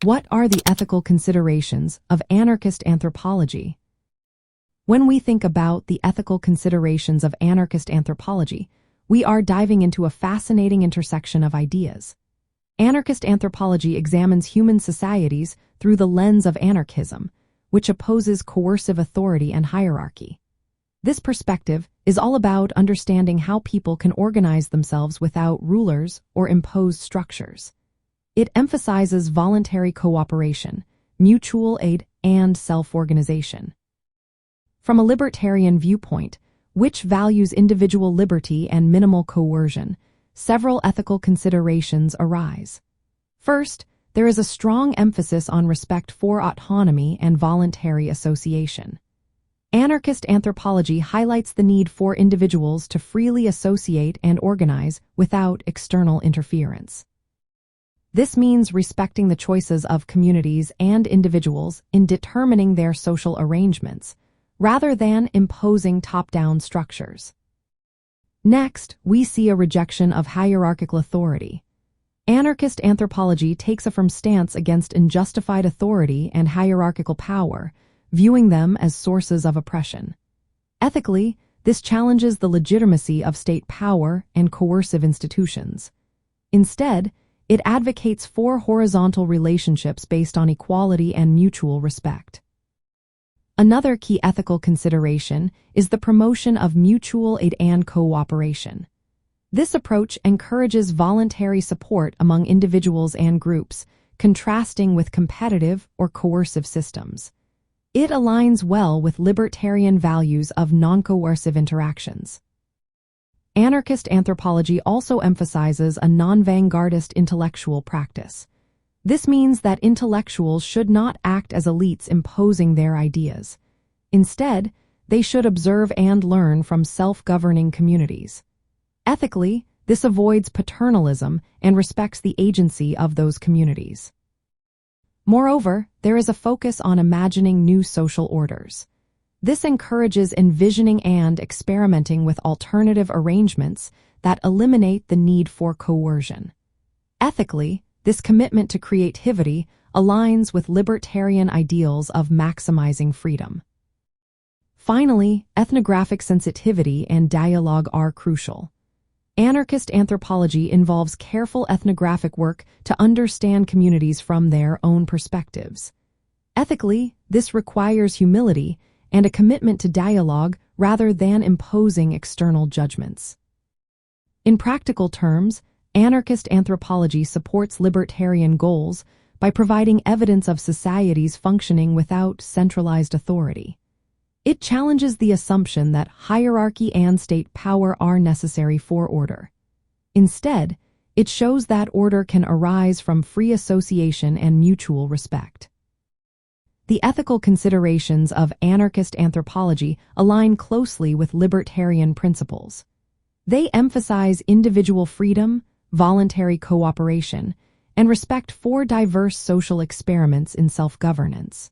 What are the ethical considerations of anarchist anthropology? When we think about the ethical considerations of anarchist anthropology, we are diving into a fascinating intersection of ideas. Anarchist anthropology examines human societies through the lens of anarchism, which opposes coercive authority and hierarchy. This perspective is all about understanding how people can organize themselves without rulers or imposed structures. It emphasizes voluntary cooperation, mutual aid, and self-organization. From a libertarian viewpoint, which values individual liberty and minimal coercion, several ethical considerations arise. First, there is a strong emphasis on respect for autonomy and voluntary association. Anarchist anthropology highlights the need for individuals to freely associate and organize without external interference. This means respecting the choices of communities and individuals in determining their social arrangements, rather than imposing top-down structures. Next, we see a rejection of hierarchical authority. Anarchist anthropology takes a firm stance against unjustified authority and hierarchical power, viewing them as sources of oppression. Ethically, this challenges the legitimacy of state power and coercive institutions. Instead, it advocates for horizontal relationships based on equality and mutual respect. Another key ethical consideration is the promotion of mutual aid and cooperation. This approach encourages voluntary support among individuals and groups, contrasting with competitive or coercive systems. It aligns well with libertarian values of non-coercive interactions. Anarchist anthropology also emphasizes a non-vanguardist intellectual practice. This means that intellectuals should not act as elites imposing their ideas. Instead, they should observe and learn from self-governing communities. Ethically, this avoids paternalism and respects the agency of those communities. Moreover, there is a focus on imagining new social orders. This encourages envisioning and experimenting with alternative arrangements that eliminate the need for coercion. Ethically, this commitment to creativity aligns with libertarian ideals of maximizing freedom. Finally, ethnographic sensitivity and dialogue are crucial. Anarchist anthropology involves careful ethnographic work to understand communities from their own perspectives. Ethically, this requires humility and a commitment to dialogue rather than imposing external judgments. In practical terms, anarchist anthropology supports libertarian goals by providing evidence of societies functioning without centralized authority. It challenges the assumption that hierarchy and state power are necessary for order. Instead, it shows that order can arise from free association and mutual respect. The ethical considerations of anarchist anthropology align closely with libertarian principles. They emphasize individual freedom, voluntary cooperation, and respect for diverse social experiments in self-governance.